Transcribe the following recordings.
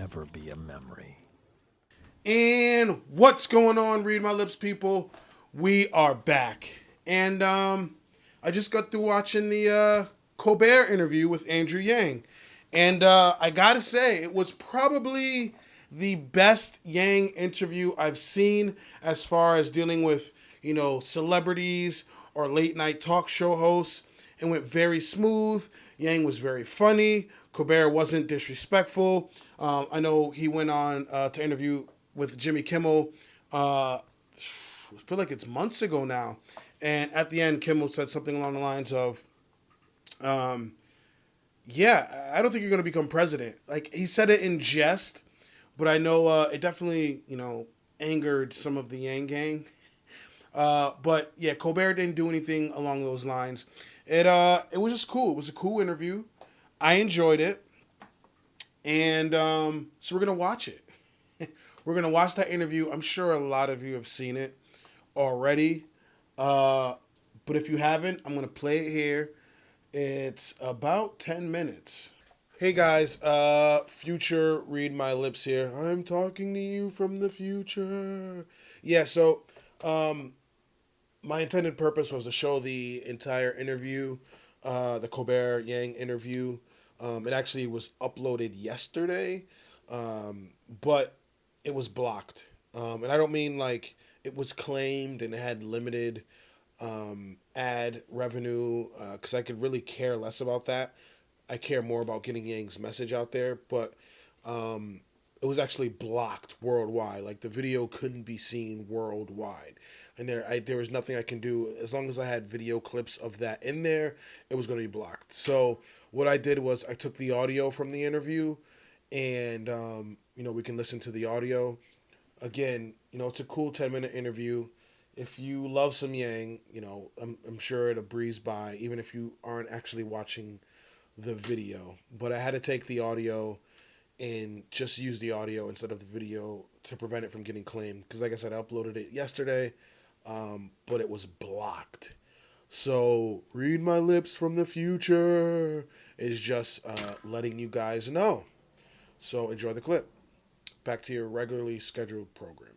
forever be a memory. And what's going on, Read My Lips people? We are back. And I just got through watching the Colbert interview with Andrew Yang. And I gotta say, it was probably the best Yang interview I've seen as far as dealing with, celebrities or late night talk show hosts. It went very smooth. Yang was very funny. Colbert wasn't disrespectful. I know he went on to interview with Jimmy Kimmel. I feel like it's months ago now. And at the end, Kimmel said something along the lines of, yeah, I don't think you're going to become president. Like, he said it in jest, but I know it definitely, angered some of the Yang gang. But yeah, Colbert didn't do anything along those lines. It was just cool. It was a cool interview. I enjoyed it. And so we're going to watch it. We're going to watch that interview. I'm sure a lot of you have seen it already. But if you haven't, I'm going to play it here. It's about 10 minutes. Hey guys, future Read My Lips here. I'm talking to you from the future. Yeah, so my intended purpose was to show the entire interview, the Colbert Yang interview. It actually was uploaded yesterday, but it was blocked. And I don't mean like it was claimed and it had limited ad revenue, because I could really care less about that. I care more about getting Yang's message out there, but it was actually blocked worldwide. Like, the video couldn't be seen worldwide. And there was nothing I can do. As long as I had video clips of that in there, it was going to be blocked. So what I did was I took the audio from the interview, and we can listen to the audio. Again, it's a cool 10-minute interview. If you love some Yang, I'm sure it'll breeze by, even if you aren't actually watching the video. But I had to take the audio and just use the audio instead of the video to prevent it from getting claimed. Because like I said, I uploaded it yesterday, but it was blocked. So Read My Lips from the future is just letting you guys know. So enjoy the clip. Back to your regularly scheduled programming.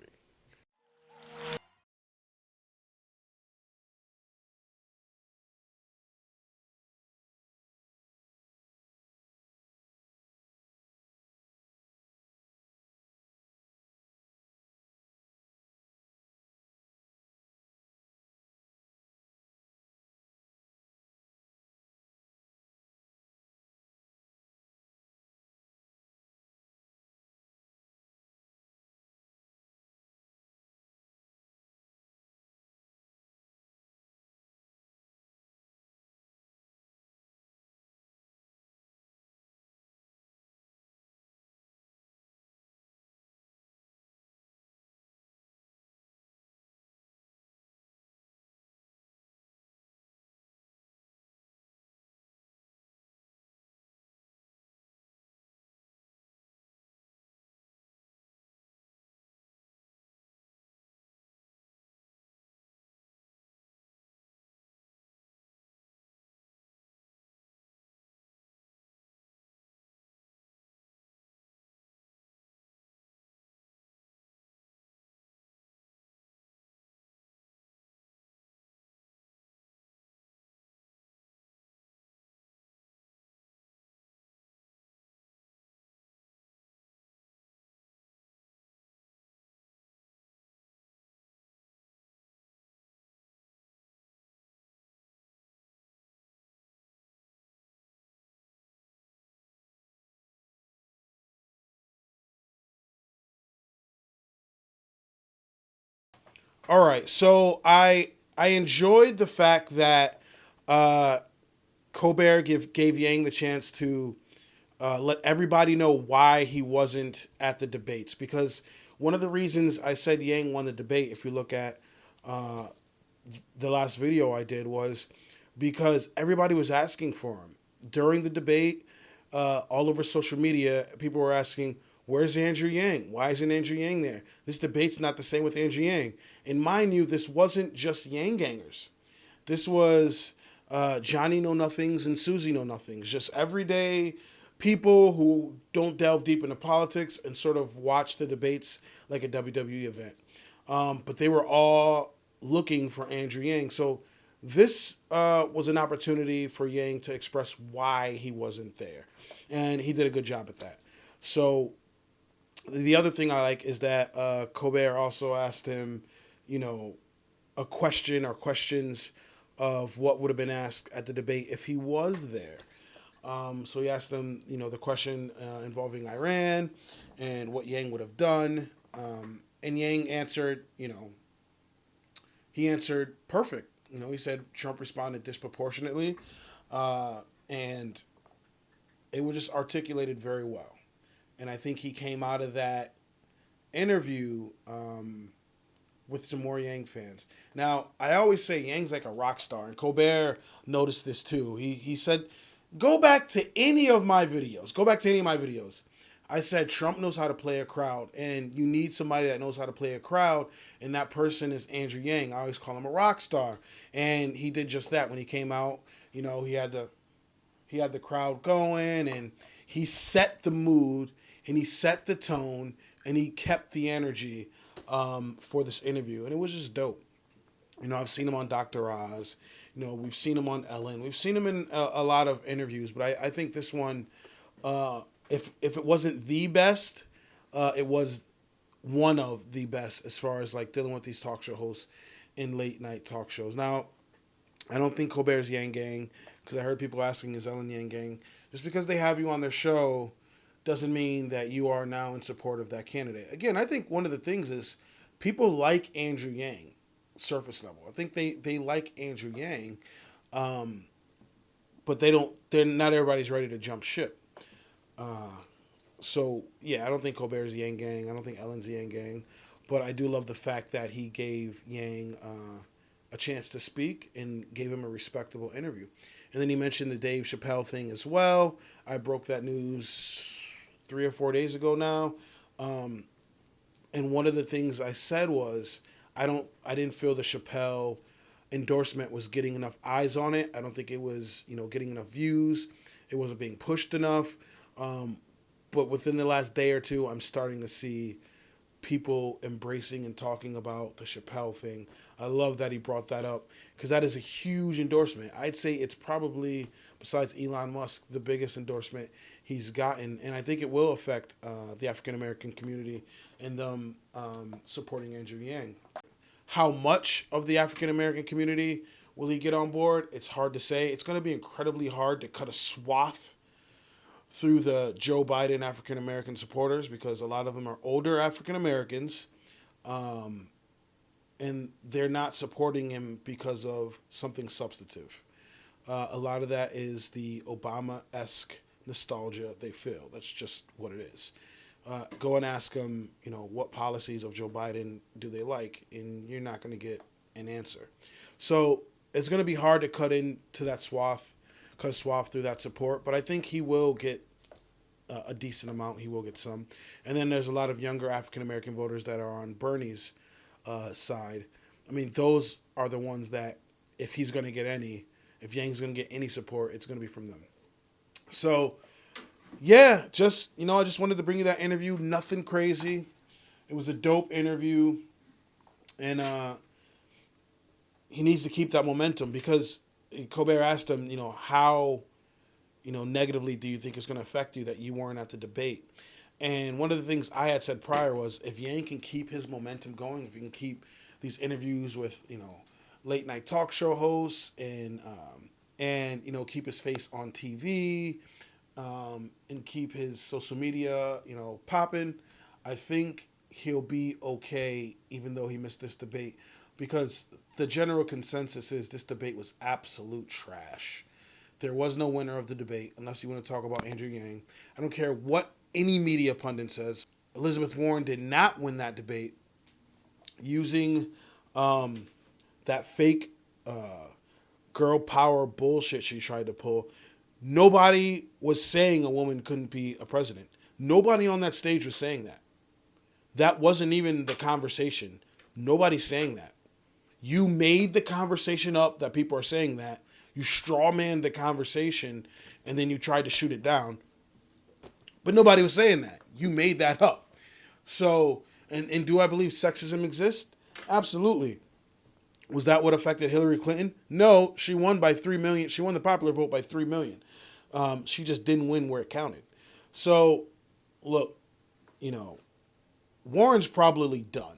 All right, so I enjoyed the fact that uh, Colbert gave Yang the chance to let everybody know why he wasn't at the debates. Because one of the reasons I said Yang won the debate, if you look at uh, the last video I did, was because everybody was asking for him during the debate. All over social media, people were asking, "Where's Andrew Yang? Why isn't Andrew Yang there? This debate's not the same with Andrew Yang." And mind you, this wasn't just Yang gangers. This was Johnny Know Nothings and Susie Know Nothings, just everyday people who don't delve deep into politics and sort of watch the debates like a WWE event. But they were all looking for Andrew Yang. So this was an opportunity for Yang to express why he wasn't there. And he did a good job at that. So the other thing I like is that Colbert also asked him, you know, a question or questions of what would have been asked at the debate if he was there. So he asked him, you know, the question involving Iran and what Yang would have done. And Yang answered, you know, he answered perfect. You know, he said Trump responded disproportionately. And it was just articulated very well. And I think he came out of that interview with some more Yang fans. Now, I always say Yang's like a rock star, and Colbert noticed this too. He said, go back to any of my videos. Go back to any of my videos. I said Trump knows how to play a crowd, and you need somebody that knows how to play a crowd, and that person is Andrew Yang. I always call him a rock star, and he did just that when he came out. You know, he had the crowd going, and he set the mood, and he set the tone, and he kept the energy for this interview, and it was just dope. You know, I've seen him on Dr. Oz. You know, we've seen him on Ellen. We've seen him in a lot of interviews, but I think this one, if it wasn't the best, it was one of the best as far as like dealing with these talk show hosts in late night talk shows. Now, I don't think Colbert's Yang Gang, because I heard people asking, is Ellen Yang Gang? Just because they have you on their show doesn't mean that you are now in support of that candidate. Again, I think one of the things is people like Andrew Yang, surface level. I think they like Andrew Yang, but they're not everybody's ready to jump ship. So yeah, I don't think Colbert's Yang Gang. I don't think Ellen's Yang Gang, but I do love the fact that he gave Yang a chance to speak and gave him a respectable interview. And then he mentioned the Dave Chappelle thing as well. I broke that news 3 or 4 days ago now. And one of the things I said was, I didn't feel the Chappelle endorsement was getting enough eyes on it. I don't think it was, you know, getting enough views. It wasn't being pushed enough. But within the last day or two, I'm starting to see people embracing and talking about the Chappelle thing. I love that he brought that up, because that is a huge endorsement. I'd say it's probably, besides Elon Musk, the biggest endorsement he's gotten. And I think it will affect the African-American community and them supporting Andrew Yang. How much of the African-American community will he get on board? It's hard to say. It's going to be incredibly hard to cut a swath through the Joe Biden African-American supporters, because a lot of them are older African-Americans, and they're not supporting him because of something substantive. A lot of that is the Obama-esque nostalgia they feel. That's just what it is. Go and ask them, you know, what policies of Joe Biden do they like, and you're not going to get an answer. So it's going to be hard to cut a swath through that support, but I think he will get a decent amount. He will get some. And then there's a lot of younger African-American voters that are on Bernie's side. I mean, those are the ones that, if he's going to get any, if Yang's going to get any support, it's going to be from them. So, yeah, just, you know, I just wanted to bring you that interview. Nothing crazy. It was a dope interview. And he needs to keep that momentum, because Colbert asked him, you know, how, you know, negatively do you think it's going to affect you that you weren't at the debate? And one of the things I had said prior was, if Yang can keep his momentum going, if he can keep these interviews with, you know, late night talk show hosts and you know, keep his face on TV, and keep his social media, you know, popping, I think he'll be okay, even though he missed this debate, because the general consensus is this debate was absolute trash. There was no winner of the debate, unless you want to talk about Andrew Yang. I don't care what any media pundit says. Elizabeth Warren did not win that debate using that fake girl power bullshit she tried to pull. Nobody was saying a woman couldn't be a president. Nobody on that stage was saying that. That wasn't even the conversation. Nobody's saying that. You made the conversation up that people are saying that. You straw-manned the conversation, and then you tried to shoot it down. But nobody was saying that. You made that up. So, and do I believe sexism exists? Absolutely. Was that what affected Hillary Clinton? No, she won by 3 million. She won the popular vote by 3 million. She just didn't win where it counted. So, look, you know, Warren's probably done.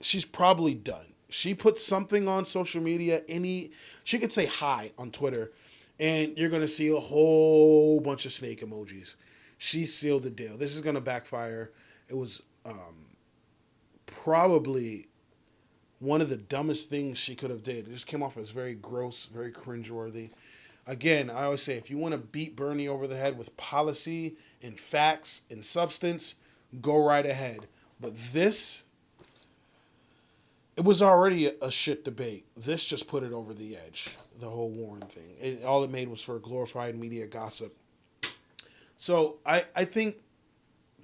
She's probably done. She put something on social media. She could say hi on Twitter, and you're going to see a whole bunch of snake emojis. She sealed the deal. This is going to backfire. It was probably one of the dumbest things she could have did. It just came off as very gross, very cringeworthy. Again, I always say, if you want to beat Bernie over the head with policy and facts and substance, go right ahead. But this, it was already a shit debate. This just put it over the edge, the whole Warren thing. All it made was for glorified media gossip. So I think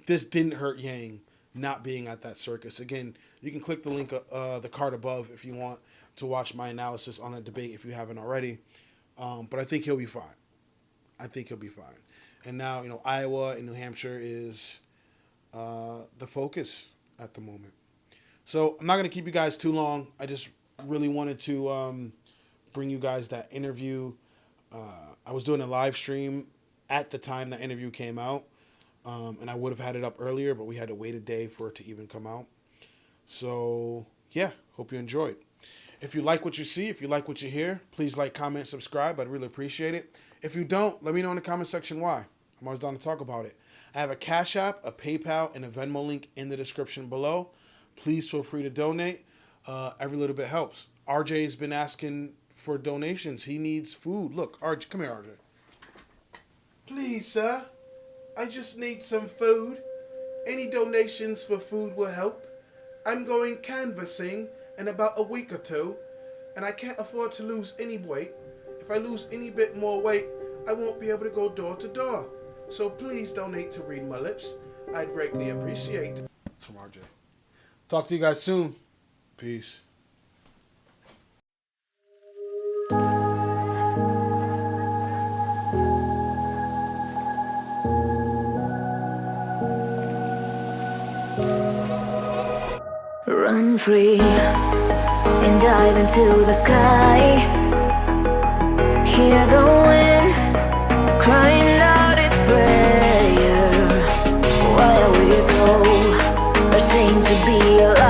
this didn't hurt Yang not being at that circus. Again, you can click the link, the card above, if you want to watch my analysis on that debate if you haven't already. But I think he'll be fine. And now, you know, Iowa and New Hampshire is the focus at the moment. So I'm not going to keep you guys too long. I just really wanted to bring you guys that interview. I was doing a live stream at the time that interview came out. And I would have had it up earlier, but we had to wait a day for it to even come out. So, yeah, hope you enjoyed. If you like what you see, if you like what you hear, please like, comment, subscribe. I'd really appreciate it. If you don't, let me know in the comment section why. I'm always down to talk about it. I have a Cash App, a PayPal, and a Venmo link in the description below. Please feel free to donate. Every little bit helps. RJ's been asking for donations. He needs food. Look, RJ, come here, RJ. Please, sir. I just need some food. Any donations for food will help. I'm going canvassing in about a week or two, and I can't afford to lose any weight. If I lose any bit more weight, I won't be able to go door to door. So please donate to Read My Lips. I'd greatly appreciate it. It's from RJ. Talk to you guys soon. Peace. Run free and dive into the sky. Hear the wind crying out its prayer. Why are we so ashamed to be alive?